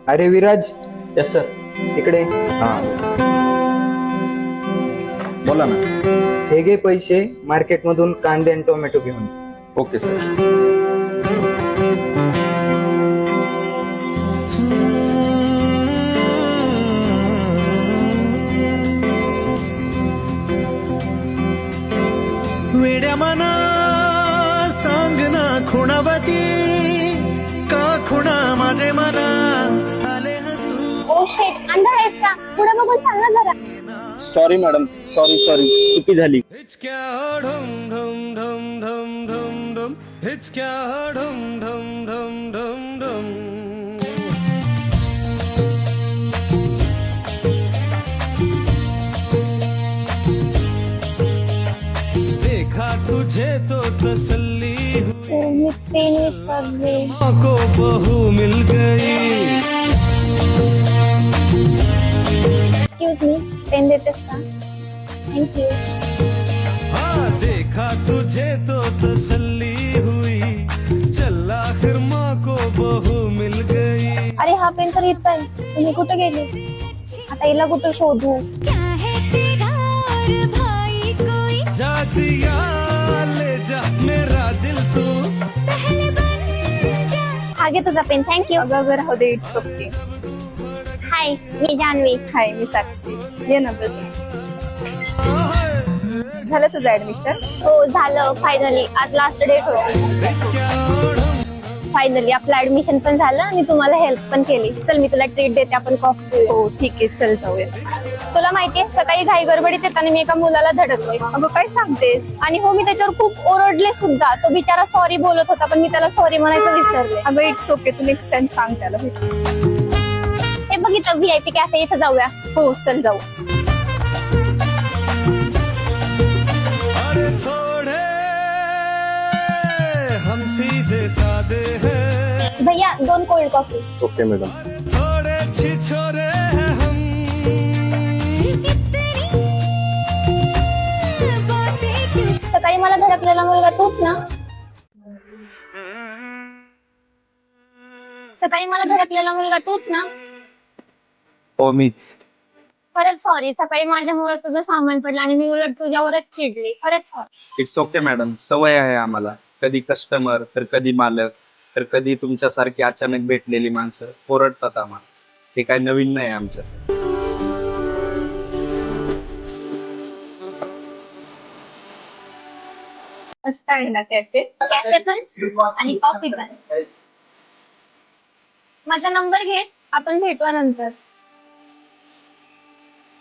अरे Viraj, yes sir. इकडे. हा, बोला ना. हे घे पैसे, मार्केटमधून कांदे आणि टोमॅटो घेऊन. Okay sir. वेड्या मना सांग ना खुणावती का खुणा माझे मना आले हसू. ओ शेट, अंधार आहेस का? पुढे बघून सांग ना जरा. सॉरी मॅडम, सॉरी चुकी झाली. हिचक्या ढम ढम ढम ढम ढम ढम हिचक्या ढम ढम ढम ढम ढम. देखा तुझे तो तसल्ली हुई मी पेन विसरले. को बहू मिल गई. एक्सक्यूज मी, पेन देतेस का? थँक्यू. हाँ देखा तुझे तो तसल्ली हुई चल आखिर माँ को बहू मिल गई. अरे हा पेन तर हीच आहे. तुम्ही कुठे गेले? आता हिला कुठे शोधू? जा दिया ले जा मेरा दिल तू. हा घे तुझा पेन. थँक्यू. अगं राहू दे, इट्स ओके. हाय, मी जान्हवी. हाय, मी साक्षी. ये ना बस. झालं तुझं ऍडमिशन? हो झालं फायनली. आज लास्ट डेट होती. फायनली आपलं ऍडमिशन पण झालं आणि तुम्हाला हेल्प पण केली. चल मी तुला ट्रीट देते, आपण कॉफी पिऊया. हो ठीक आहे, चल जाऊया. तुला माहितीये सकाळी घाई गडबडीत येताना मी एका मुलाला धडकलोय. अगं काय सांगतेस? आणि हो, मी त्याच्यावर खूप ओरडले सुद्धा. तो बिचारा सॉरी बोलत होता, पण मी त्याला सॉरी म्हणायचं विसरले. अगं इट्स ओके, तू नेक्स्ट टाइम सांग त्याला. हे बघितलं VIP कॅफे, इथं जाऊया. हो चल जाऊ. अरे थोड़े हम सीधे सादे हैं भैया 2 कोल्ड कॉफी. Okay madam. थोड़े छिछोरे हैं हम. सकाळी मला धडकलेला मुलगा तूच ना? सकाळी मला धडकलेला मुलगा तूच ना? हो मीच. खरंच सॉरी. सकाळी माझ्यामुळे तुझं सामान पडलं आणि मी उलट तुझ्यावरच चिडली. खरंच सॉरी. इट्स ओके मॅडम, सवय आहे आम्हाला. कधी कस्टमर तर कधी मालक तर कधी तुमच्यासारखी अचानक भेटलेली माणसं ओरडतात आम्हाला. ते काय नवीन नाही आमच्यासाठी. मस्त आहे ना कॅफे? कॅफे पण आणि कॉफी पण. माझा नंबर घे, आपण भेटू नंतर.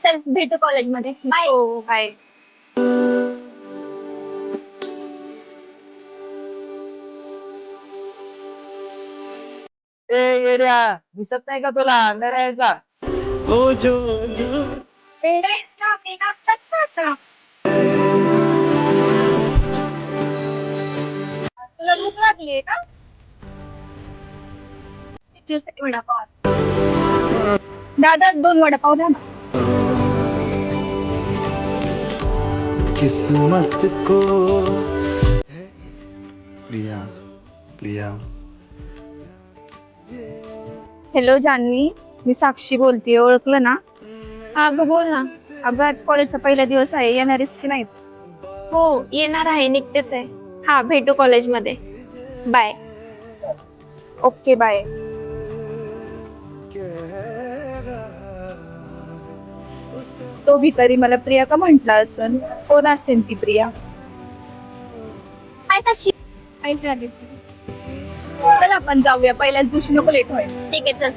चल भेटू कॉलेजमध्ये. बाय. हो बाय. दिसत नाही का तुला? अंधार आहे का? ओ जो तुला भूक लागली का? वडापाव. दादा 2 वडापाव द्या ना. किस्मत को प्रिया प्रिया. हॅलो जान्हवी, मी साक्षी बोलतेय. ओळखलं ना? हा गं बोल ना. अगं आज कॉलेजचा पहिला दिवस आहे, येणारीस की नाही? हो येणार आहे, निघतेच आहे. हा भेटू कॉलेजमध्ये. बाय. Okay bye. तो भिकारी मला प्रिया का म्हंटला असन? कोण असेल ती प्रिया? काय ताशी? चल आपण जाऊया, पहिल्याच दिवशी नको लेट व्हायला. ठीक आहे चल.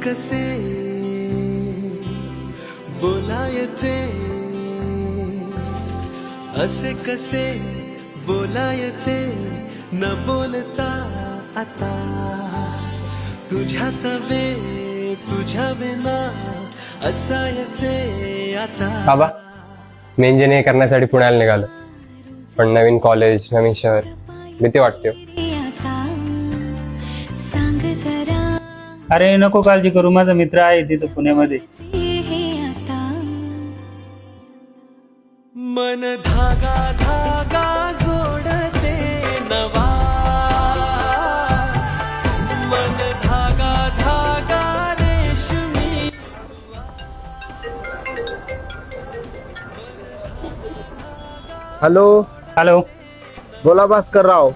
कसे बोलायचे, असे कसे बोलायचे, न बोलता आता तुझ्या सवे तुझ्या विना असायचे आता. बाबा मी इंजिनिअरिंग करण्यासाठी पुण्याला निघालो, पण नवीन कॉलेज नवीन शहर भीती वाटते. अरे नको काळजी करू, माझा मित्र आहे तिथं पुण्यामध्ये. मन धागा धागा जोडते नवा, मन धागा धागा रेशमी. हॅलो, हॅलो बोला भास्करराव.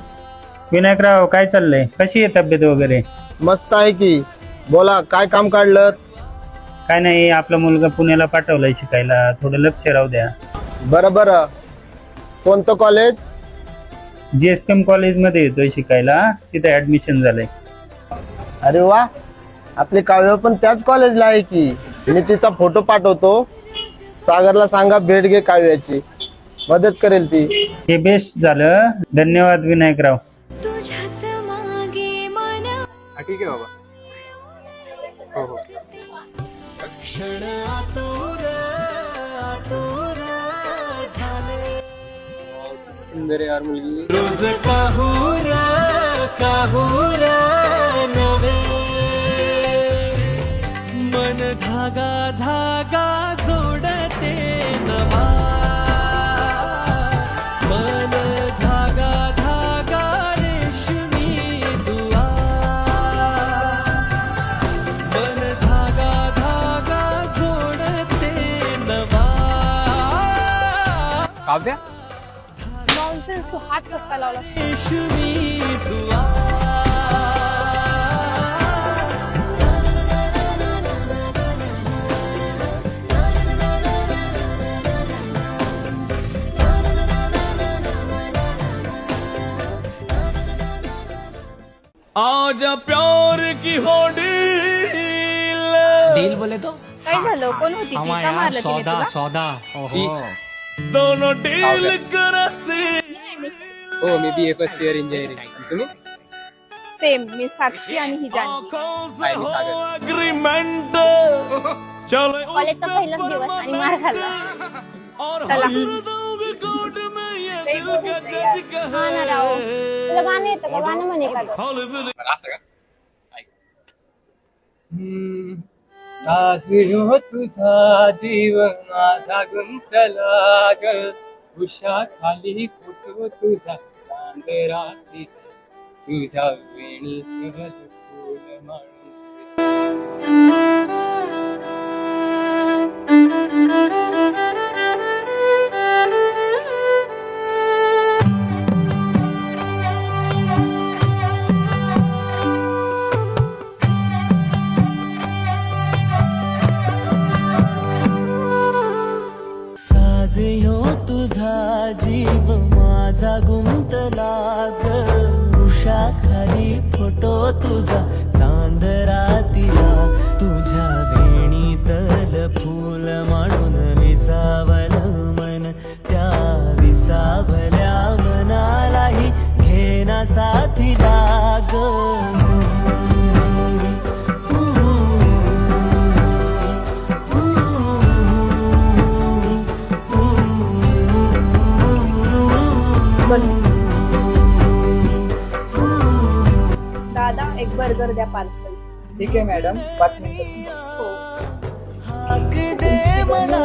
विनायकराव, काय चाललंय? कशी आहे तब्येत वगैरे? मस्त आहे की. बोला, काय काम काढलं? काय नाही, आपला मुलगा पुण्याला पाठवलाय शिकायला, थोडं लक्ष राहू द्या. बरं बरं. कोणतं कॉलेज? GSM कॉलेजमध्ये येतोय शिकायला, तिथे ऍडमिशन झालंय. अरे वा, आपली काव्य पण त्याच कॉलेजला आहे की. मी तिचा फोटो पाठवतो, सागरला सांगा भेट घे, काव्याची मदत करेल ती. हे बेस्ट झालं, धन्यवाद विनायकराव. ठीक आहे बाबा. हो हो. क्षण आतुर आतुर झाले, सुंदर यार मुलगी. रोज काहूर काहूर नवे, मन धागा धागा जोडते नवा, मन धागा धागा रेशमी दुआ, मन धागा धागा जोडते नवा. काव्या नॉनसेन्स, तू हात कसा लावला? रेशमी दुआ. आजा प्यार की होडी डील बोले तो काय झालं? कोण होती ती? का मारलं तिने तुला? दोनों डील करसे. हो, मी BA फर्स्ट इयर इंजिनिअरिंग. तुम्ही? सेम, मी साक्षी आणि ही जानवी. आंखों से आई हो सागर. एग्रीमेंट, चलो कॉलेजचा पहिलाच दिवस आणि मार खाल्ला. और चला. कोर्ट में ये लई दिल बोर का होतंय यार. जज का हा ना राव, तुला गाणं येतं का? गाणं म्हणे का गं? मला असं का? ऐक. साजरो तुझा जीव माझा गुंतला ग, उषा खाली फोटो तुझा चांद राती, तुझ्या वेणी फूल माणूस. साजयो तुझा जीव माझा गुंतला ग, उषा खाली फोटो तुझा चांद रातीला, तुझ्या वेणीतल फूल म्हणून विसावल मन, त्या विसावल्या मनालाही घेना साथीला ग. दादा, एक बर्गर द्या पार्सल. ठीक आहे मॅडम, 5 मिनिटं. हो. हाक दे मला,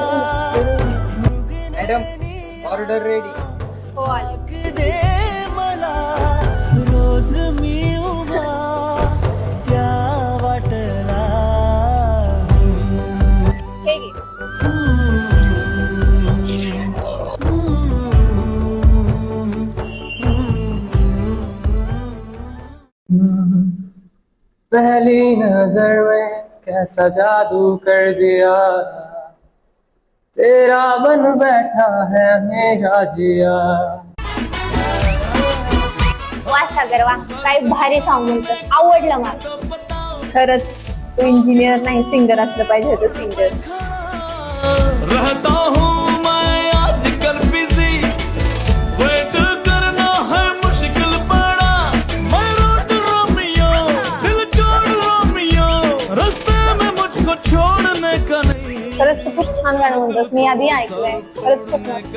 मॅडम, ऑर्डर रेडी. हो आले. हाक दे मला, रोज मी उभा त्या वाटला. हे घे. पहली नजर में कैसा जादू कर दिया, तेरा बन बैठा है मेरा जिया. वा सागर वा, काय भारी सॉन्ग म्हणतोस, आवडलं मला. खरंच तू इंजिनियर नाही सिंगर असलं पाहिजे होतं सिंगर. रहता हूँ मैं आजकल बिजी, वेट करना है मुश्किल पड़ा, मैं रोड रोमियो, दिल जोड़ रोमियो, रास्ते में मुझको छोड़ने का नहीं. खरंच तू खूप छान गाणं म्हणतोस, मी आधी ऐकलंय. खरंच खूप मस्त.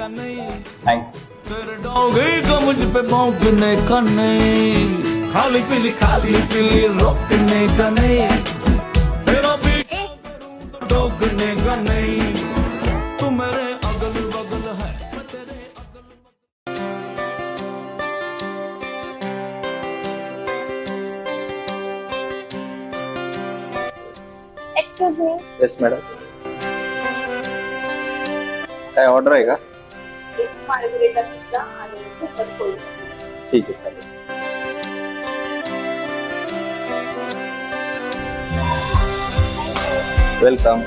थँक्स. तेरे डोंगे को मुझ पे भौंकने का नहीं, खाली पीली रोकने का नहीं, तेरा भी रोकने का नहीं, तू मेरे अगल बगल है, मैं तेरे एक्सक्यूज मी. Yes madam. काय ऑर्डर आहे का? एक मार्गरेटा पिझ्झा आणि खूपच कोल्ड. ठीक आहे चालेल. वेलकम.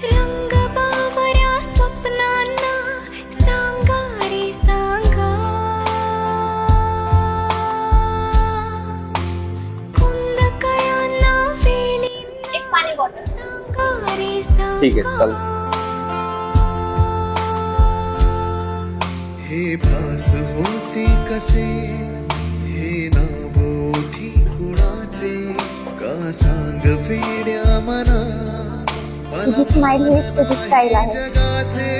रंग बावऱ्या स्वप्नांना सांगा रे सांगा, कुंद कळ्यांना वेली एक पाणी बॉटल. सांगा रे सांगा. ठीक आहे चालेल. हे भास होते कसे, हे नाव ओठी कुणाचे, का सांग वेड्या मना, तुझी स्माइल हीच तुझी स्टाईल आहे. जगाचे